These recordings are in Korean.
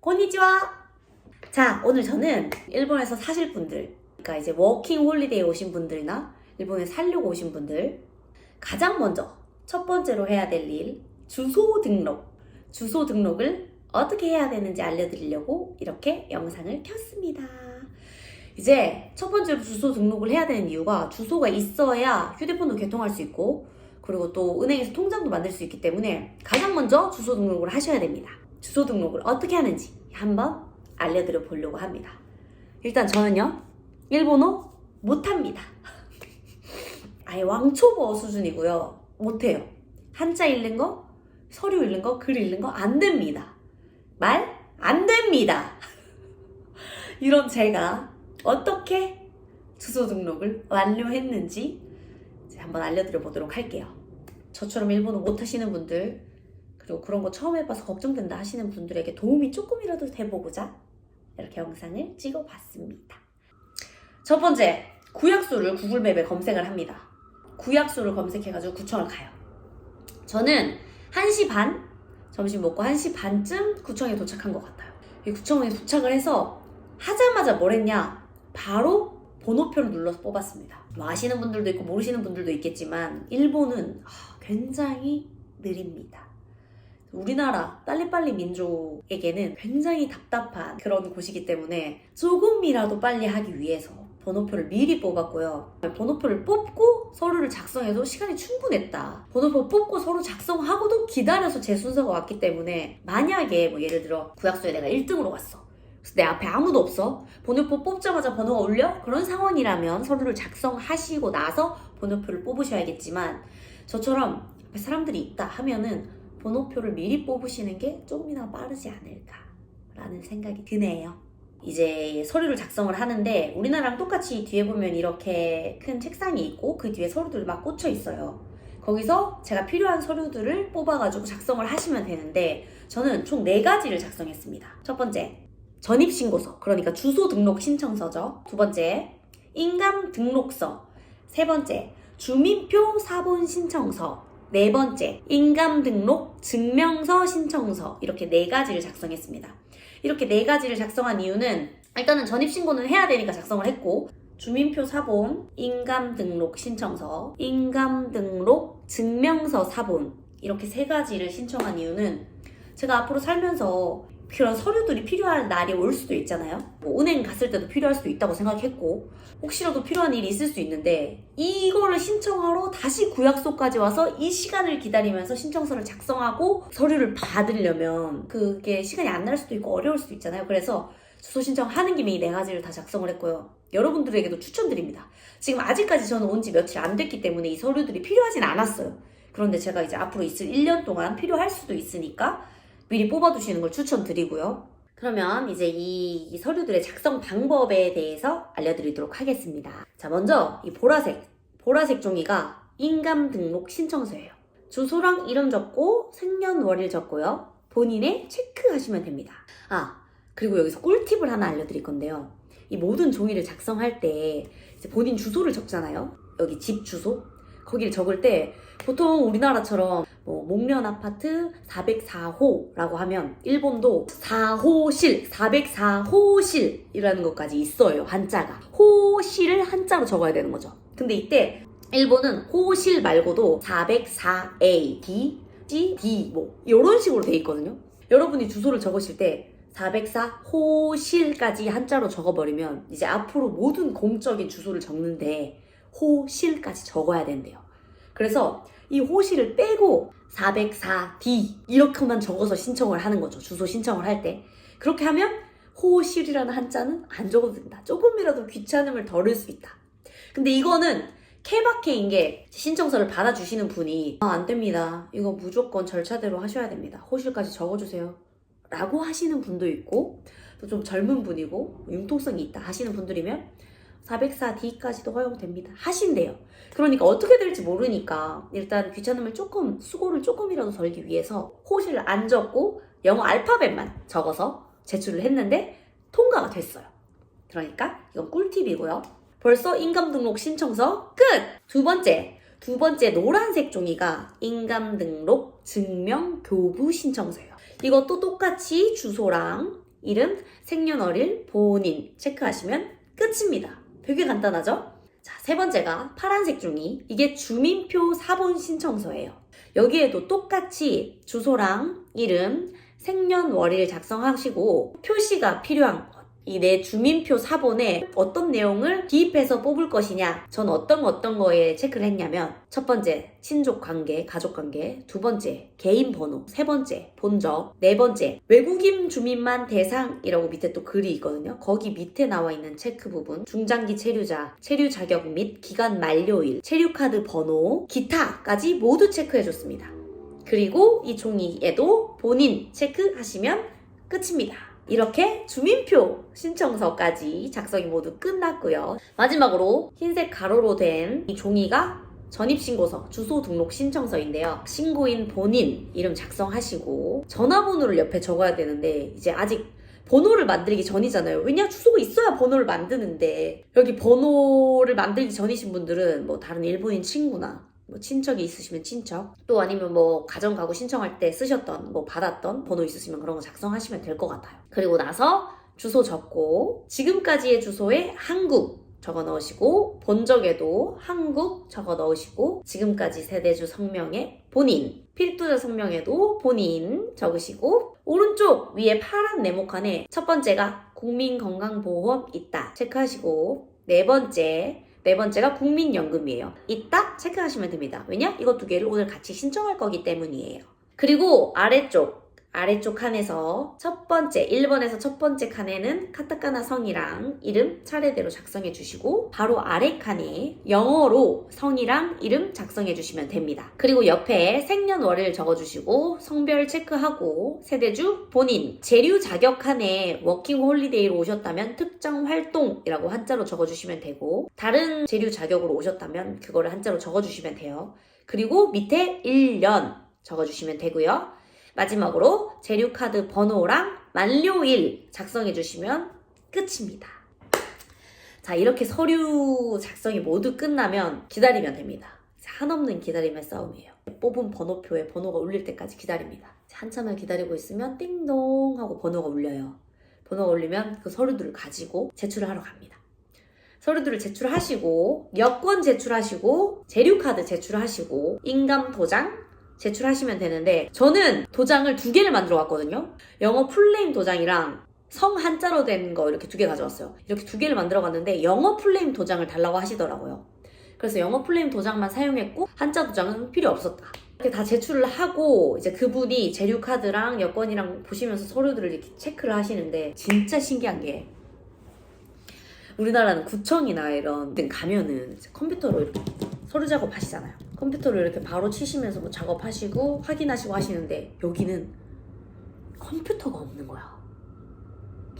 konnichiwa! 자, 오늘 저는 일본에서 사실 분들, 그러니까 이제 워킹 홀리데이 오신 분들이나 일본에 살려고 오신 분들, 가장 먼저 첫 번째로 해야 될 일, 주소 등록. 주소 등록을 어떻게 해야 되는지 알려드리려고 이렇게 영상을 켰습니다. 이제 첫 번째로 주소 등록을 해야 되는 이유가 주소가 있어야 휴대폰도 개통할 수 있고, 그리고 또 은행에서 통장도 만들 수 있기 때문에 가장 먼저 주소 등록을 하셔야 됩니다. 주소 등록을 어떻게 하는지 한번 알려드려 보려고 합니다. 일단 저는요, 일본어 못합니다. 아예 왕초보 수준이고요. 못해요. 한자 읽는 거, 서류 읽는 거, 글 읽는 거 안 됩니다. 말 안 됩니다. 이런 제가 어떻게 주소 등록을 완료했는지 이제 한번 알려드려 보도록 할게요. 저처럼 일본어 못하시는 분들, 그리고 그런 거 처음 해봐서 걱정된다 하시는 분들에게 도움이 조금이라도 돼보고자 이렇게 영상을 찍어봤습니다. 첫 번째, 구약소를 구글맵에 검색을 합니다. 구약소를 검색해가지고 구청을 가요. 저는 1시 반, 점심 먹고 1시 반쯤 구청에 도착한 것 같아요. 이 구청에 도착을 해서 하자마자 뭘 했냐? 바로 번호표를 눌러서 뽑았습니다. 뭐 아시는 분들도 있고 모르시는 분들도 있겠지만 일본은 굉장히 느립니다. 우리나라 빨리빨리 민족에게는 굉장히 답답한 그런 곳이기 때문에 조금이라도 빨리 하기 위해서 번호표를 미리 뽑았고요. 번호표를 뽑고 서류를 작성해도 시간이 충분했다. 번호표 뽑고 서류 작성하고도 기다려서 제 순서가 왔기 때문에 만약에 뭐 예를 들어 구약소에 내가 1등으로 갔어. 그래서 내 앞에 아무도 없어. 번호표 뽑자마자 번호가 울려? 그런 상황이라면 서류를 작성하시고 나서 번호표를 뽑으셔야겠지만 저처럼 앞에 사람들이 있다 하면은 번호표를 미리 뽑으시는 게 조금이나마 빠르지 않을까라는 생각이 드네요. 이제 서류를 작성을 하는데 우리나라랑 똑같이 뒤에 보면 이렇게 큰 책상이 있고 그 뒤에 서류들 막 꽂혀 있어요. 거기서 제가 필요한 서류들을 뽑아가지고 작성을 하시면 되는데 저는 총 4가지를 작성했습니다. 첫 번째, 전입신고서, 그러니까 주소 등록 신청서죠. 두 번째, 인감 등록서. 세 번째, 주민표 사본 신청서. 네 번째, 인감 등록 증명서 신청서. 이렇게 4가지를 작성했습니다. 이렇게 4가지를 작성한 이유는 일단은 전입신고는 해야 되니까 작성을 했고, 주민표 사본, 인감 등록 신청서, 인감 등록 증명서 사본, 이렇게 3가지를 신청한 이유는 제가 앞으로 살면서 그런 서류들이 필요한 날이 올 수도 있잖아요. 뭐 은행 갔을 때도 필요할 수도 있다고 생각했고, 혹시라도 필요한 일이 있을 수 있는데 이거를 신청하러 다시 구약소까지 와서 이 시간을 기다리면서 신청서를 작성하고 서류를 받으려면 그게 시간이 안 날 수도 있고 어려울 수도 있잖아요. 그래서 주소 신청하는 김에 이 4가지를 다 작성을 했고요. 여러분들에게도 추천드립니다. 지금 아직까지 저는 온 지 며칠 안 됐기 때문에 이 서류들이 필요하진 않았어요. 그런데 제가 이제 앞으로 있을 1년 동안 필요할 수도 있으니까 미리 뽑아두시는 걸 추천드리고요. 그러면 이제 이 서류들의 작성 방법에 대해서 알려드리도록 하겠습니다. 자, 먼저 이 보라색 종이가 인감 등록 신청서예요. 주소랑 이름 적고 생년월일 적고요. 본인의 체크하시면 됩니다. 그리고 여기서 꿀팁을 하나 알려드릴 건데요. 이 모든 종이를 작성할 때 이제 본인 주소를 적잖아요. 여기 집 주소. 거기를 적을 때 보통 우리나라처럼 뭐 목련 아파트 404호라고 하면 일본도 4호실, 404호실이라는 것까지 있어요. 한자가. 호실을 한자로 적어야 되는 거죠. 근데 이때 일본은 호실 말고도 404A, D, G, D 뭐 이런 식으로 돼 있거든요. 여러분이 주소를 적으실 때 404호실까지 한자로 적어버리면 이제 앞으로 모든 공적인 주소를 적는데 호실까지 적어야 된대요. 그래서 이 호실을 빼고 404D 이렇게만 적어서 신청을 하는 거죠. 주소 신청을 할 때. 그렇게 하면 호실이라는 한자는 안 적어도 된다. 조금이라도 귀찮음을 덜을 수 있다. 근데 이거는 케바케인 게 신청서를 받아주시는 분이 안 됩니다. 이거 무조건 절차대로 하셔야 됩니다. 호실까지 적어주세요. 라고 하시는 분도 있고 또 좀 젊은 분이고 융통성이 있다 하시는 분들이면 404D까지도 허용됩니다. 하신대요. 그러니까 어떻게 될지 모르니까 일단 귀찮음을 수고를 조금이라도 덜기 위해서 호실을 안 적고 영어 알파벳만 적어서 제출을 했는데 통과가 됐어요. 그러니까 이건 꿀팁이고요. 벌써 인감 등록 신청서 끝! 두 번째 노란색 종이가 인감 등록 증명 교부 신청서예요. 이것도 똑같이 주소랑 이름, 생년월일, 본인 체크하시면 끝입니다. 되게 간단하죠? 자, 세 번째가 파란색 종이. 이게 주민표 사본 신청서예요. 여기에도 똑같이 주소랑 이름, 생년월일 작성하시고 표시가 필요한 것. 이 내 주민표 사본에 어떤 내용을 기입해서 뽑을 것이냐. 전 어떤 거에 체크를 했냐면 첫 번째, 친족 관계, 가족 관계. 두 번째, 개인 번호. 세 번째, 본적. 네 번째, 외국인 주민만 대상이라고 밑에 또 글이 있거든요. 거기 밑에 나와 있는 체크 부분. 중장기 체류자, 체류 자격 및 기간 만료일, 체류카드 번호, 기타까지 모두 체크해줬습니다. 그리고 이 종이에도 본인 체크하시면 끝입니다. 이렇게 주민표 신청서까지 작성이 모두 끝났고요. 마지막으로 흰색 가로로 된 이 종이가 전입신고서, 주소 등록 신청서인데요. 신고인 본인 이름 작성하시고 전화번호를 옆에 적어야 되는데 이제 아직 번호를 만들기 전이잖아요. 왜냐? 주소가 있어야 번호를 만드는데 여기 번호를 만들기 전이신 분들은 뭐 다른 일본인 친구나 뭐 친척이 있으시면 친척, 또 아니면 뭐 가정가구 신청할 때 쓰셨던 뭐 받았던 번호 있으시면 그런 거 작성하시면 될 것 같아요. 그리고 나서 주소 적고 지금까지의 주소에 한국 적어 넣으시고 본적에도 한국 적어 넣으시고 지금까지 세대주 성명에 본인, 필두자 성명에도 본인 적으시고 오른쪽 위에 파란 네모칸에 첫 번째가 국민건강보험 있다 체크하시고 네 번째가 국민연금이에요. 있다 체크하시면 됩니다. 왜냐? 이거 두 개를 오늘 같이 신청할 거기 때문이에요. 그리고 아래쪽 칸에서 첫 번째, 1번에서 첫 번째 칸에는 카타카나 성이랑 이름 차례대로 작성해 주시고 바로 아래 칸에 영어로 성이랑 이름 작성해 주시면 됩니다. 그리고 옆에 생년월일 적어주시고 성별 체크하고 세대주 본인, 재류 자격 칸에 워킹 홀리데이로 오셨다면 특정 활동이라고 한자로 적어주시면 되고 다른 재류 자격으로 오셨다면 그거를 한자로 적어주시면 돼요. 그리고 밑에 1년 적어주시면 되고요. 마지막으로 재료카드 번호랑 만료일 작성해 주시면 끝입니다. 자, 이렇게 서류 작성이 모두 끝나면 기다리면 됩니다. 한없는 기다림의 싸움이에요. 뽑은 번호표에 번호가 울릴 때까지 기다립니다. 한참을 기다리고 있으면 띵동 하고 번호가 울려요. 번호가 울리면 그 서류들을 가지고 제출을 하러 갑니다. 서류들을 제출하시고 여권 제출하시고 재료카드 제출하시고 인감 도장 제출하시면 되는데 저는 도장을 2개를 만들어 왔거든요. 영어 풀네임 도장이랑 성 한자로 된 거 이렇게 2개 가져왔어요. 이렇게 2개를 만들어 갔는데 영어 풀네임 도장을 달라고 하시더라고요. 그래서 영어 풀네임 도장만 사용했고 한자 도장은 필요 없었다. 이렇게 다 제출을 하고 이제 그분이 재료카드랑 여권이랑 보시면서 서류들을 이렇게 체크를 하시는데 진짜 신기한 게 우리나라는 구청이나 이런 데 가면은 컴퓨터로 이렇게 서류 작업 하시잖아요. 컴퓨터를 이렇게 바로 치시면서 뭐 작업하시고 확인하시고 하시는데 여기는 컴퓨터가 없는 거야.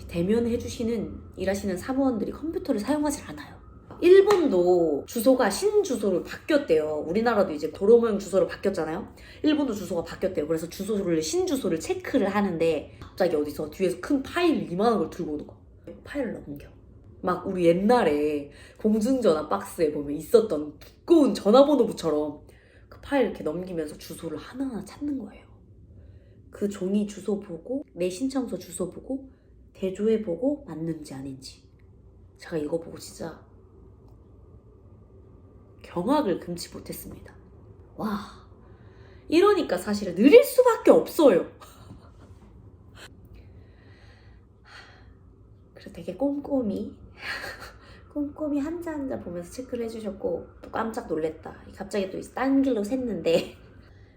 대면 해주시는 일하시는 사무원들이 컴퓨터를 사용하지 않아요. 일본도 주소가 신주소로 바뀌었대요. 우리나라도 이제 도로 모형 주소로 바뀌었잖아요. 일본도 주소가 바뀌었대요. 그래서 신주소를 체크를 하는데 갑자기 어디서 뒤에서 큰 파일 이만한 걸 들고 오는 거야. 파일을 넘겨. 막 우리 옛날에 공중전화 박스에 보면 있었던 두꺼운 전화번호부처럼 그 파일 이렇게 넘기면서 주소를 하나하나 찾는 거예요. 그 종이 주소 보고 내 신청서 주소 보고 대조해보고 맞는지 아닌지. 제가 이거 보고 진짜 경악을 금치 못했습니다. 와, 이러니까 사실은 느릴 수밖에 없어요. 그래서 되게 꼼꼼히 한자 한자 보면서 체크를 해주셨고 또 깜짝 놀랬다. 갑자기 또 딴 길로 샜는데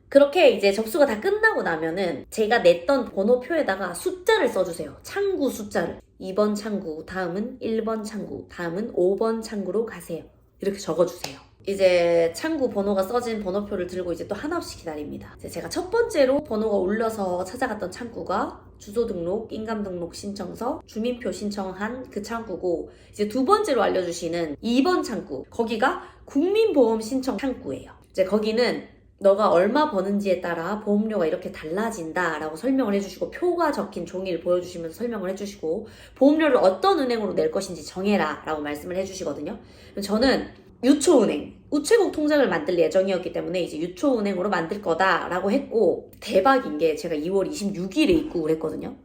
그렇게 이제 접수가 다 끝나고 나면은 제가 냈던 번호표에다가 숫자를 써주세요. 창구 숫자를. 2번 창구, 다음은 1번 창구, 다음은 5번 창구로 가세요. 이렇게 적어주세요. 이제 창구 번호가 써진 번호표를 들고 이제 또 하나 없이 기다립니다. 이제 제가 첫 번째로 번호가 울려서 찾아갔던 창구가 주소 등록, 인감 등록 신청서, 주민표 신청한 그 창구고 이제 두 번째로 알려주시는 2번 창구, 거기가 국민보험 신청 창구예요. 이제 거기는 너가 얼마 버는지에 따라 보험료가 이렇게 달라진다 라고 설명을 해주시고 표가 적힌 종이를 보여주시면서 설명을 해주시고 보험료를 어떤 은행으로 낼 것인지 정해라 라고 말씀을 해주시거든요. 저는 유초은행, 우체국 통장을 만들 예정이었기 때문에 이제 유초은행으로 만들 거다 라고 했고 대박인 게 제가 2월 26일에 입국을 했거든요.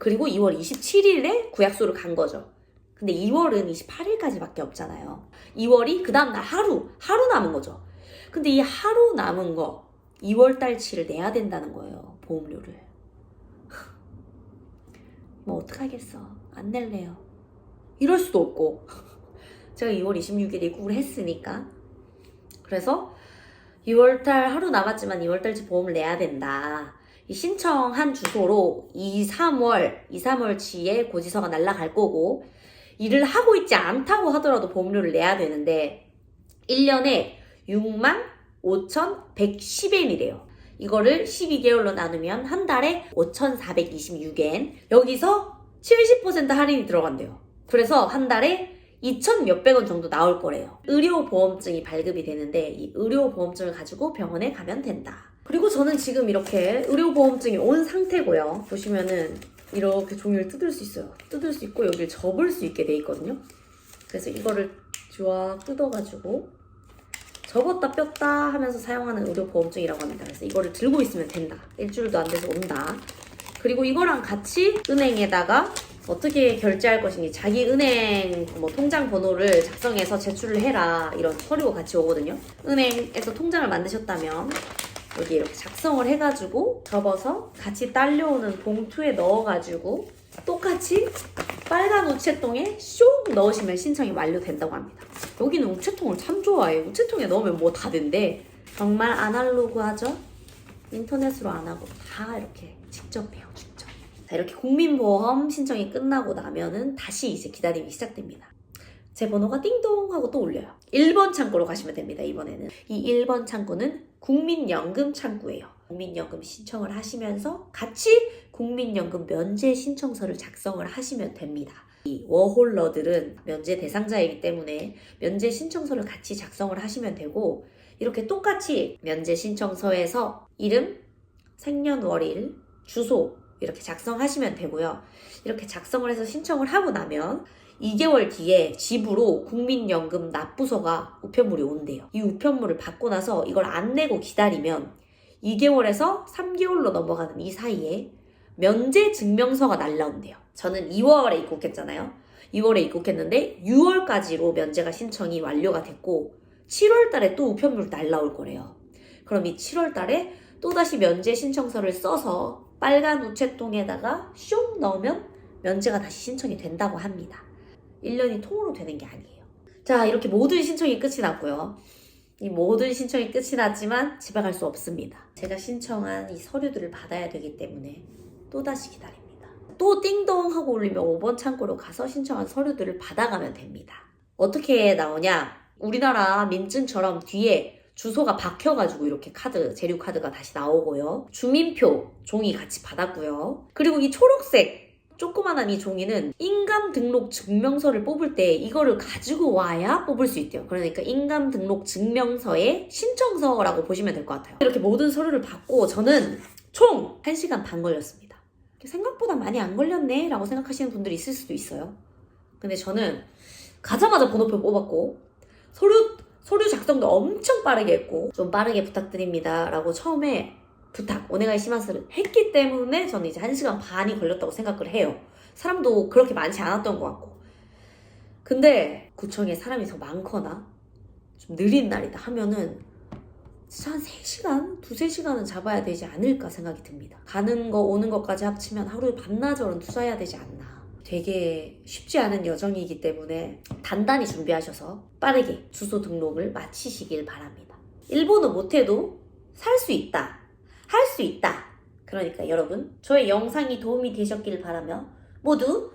그리고 2월 27일에 구약소를 간 거죠. 근데 2월은 28일까지밖에 없잖아요. 2월이 그 다음날 하루 남은 거죠. 근데 이 하루 남은 거 2월달치를 내야 된다는 거예요. 보험료를. 뭐 어떡하겠어. 안 낼래요. 이럴 수도 없고 제가 2월 26일에 입국을 했으니까. 그래서 2월달 하루 남았지만 2월달치 보험을 내야 된다. 이 신청한 주소로 2, 3월치에 고지서가 날아갈 거고, 일을 하고 있지 않다고 하더라도 보험료를 내야 되는데 1년에 65,110엔이래요. 이거를 12개월로 나누면 한 달에 5,426엔. 여기서 70% 할인이 들어간대요. 그래서 한 달에 2천 몇백 원 정도 나올 거래요. 의료보험증이 발급이 되는데 이 의료보험증을 가지고 병원에 가면 된다. 그리고 저는 지금 이렇게 의료보험증이 온 상태고요. 보시면은 이렇게 종이를 뜯을 수 있어요. 뜯을 수 있고 여기를 접을 수 있게 돼 있거든요. 그래서 이거를 쫙 뜯어가지고 접었다 뺐다 하면서 사용하는 의료보험증이라고 합니다. 그래서 이거를 들고 있으면 된다. 일주일도 안 돼서 온다. 그리고 이거랑 같이 은행에다가 어떻게 결제할 것인지 자기 은행 통장 번호를 작성해서 제출을 해라, 이런 서류가 같이 오거든요. 은행에서 통장을 만드셨다면 여기 이렇게 작성을 해가지고 접어서 같이 딸려오는 봉투에 넣어가지고 똑같이 빨간 우체통에 쇽 넣으시면 신청이 완료된다고 합니다. 여기는 우체통을 참 좋아해요. 우체통에 넣으면 뭐 다 된대. 정말 아날로그하죠? 인터넷으로 안 하고 다 이렇게 직접 해요. 직접. 자, 이렇게 국민보험 신청이 끝나고 나면은 다시 이제 기다림이 시작됩니다. 제 번호가 띵동 하고 또 울려요. 1번 창구로 가시면 됩니다. 이번에는 이 1번 창구는 국민연금 창구예요. 국민연금 신청을 하시면서 같이 국민연금 면제 신청서를 작성을 하시면 됩니다. 이 워홀러들은 면제 대상자이기 때문에 면제 신청서를 같이 작성을 하시면 되고, 이렇게 똑같이 면제 신청서에서 이름, 생년월일, 주소 이렇게 작성하시면 되고요. 이렇게 작성을 해서 신청을 하고 나면 2개월 뒤에 집으로 국민연금 납부서가 우편물이 온대요. 이 우편물을 받고 나서 이걸 안 내고 기다리면 2개월에서 3개월로 넘어가는 이 사이에 면제 증명서가 날라온대요. 저는 2월에 입국했잖아요. 2월에 입국했는데 6월까지로 면제가 신청이 완료가 됐고 7월 달에 또 우편물이 날라올 거래요. 그럼 이 7월 달에 또다시 면제 신청서를 써서 빨간 우체통에다가 쇽 넣으면 면제가 다시 신청이 된다고 합니다. 1년이 통으로 되는 게 아니에요. 자, 이렇게 모든 신청이 끝이 났고요. 이 모든 신청이 끝이 났지만 집에 갈 수 없습니다. 제가 신청한 이 서류들을 받아야 되기 때문에 또다시 기다립니다. 또 띵동 하고 울리면 5번 창구로 가서 신청한 서류들을 받아가면 됩니다. 어떻게 나오냐? 우리나라 민증처럼 뒤에 주소가 박혀가지고 이렇게 카드, 재료 카드가 다시 나오고요. 주민표 종이 같이 받았고요. 그리고 이 초록색 조그만한 이 종이는 인감 등록 증명서를 뽑을 때 이거를 가지고 와야 뽑을 수 있대요. 그러니까 인감 등록 증명서의 신청서라고 보시면 될 것 같아요. 이렇게 모든 서류를 받고 저는 총 1시간 반 걸렸습니다. 생각보다 많이 안 걸렸네 라고 생각하시는 분들이 있을 수도 있어요. 근데 저는 가자마자 번호표 뽑았고 서류 작성도 엄청 빠르게 했고 좀 빠르게 부탁드립니다 라고 처음에 오네가이시마스를 했기 때문에 저는 이제 1시간 반이 걸렸다고 생각을 해요. 사람도 그렇게 많지 않았던 것 같고. 근데 구청에 사람이 더 많거나 좀 느린 날이다 하면은 진짜 한 3시간? 2-3시간은 잡아야 되지 않을까 생각이 듭니다. 가는 거 오는 것까지 합치면 하루에 반나절은 투자해야 되지 않나. 되게 쉽지 않은 여정이기 때문에 단단히 준비하셔서 빠르게 주소 등록을 마치시길 바랍니다. 일본어 못해도 살 수 있다, 할 수 있다. 그러니까 여러분, 저의 영상이 도움이 되셨길 바라며 모두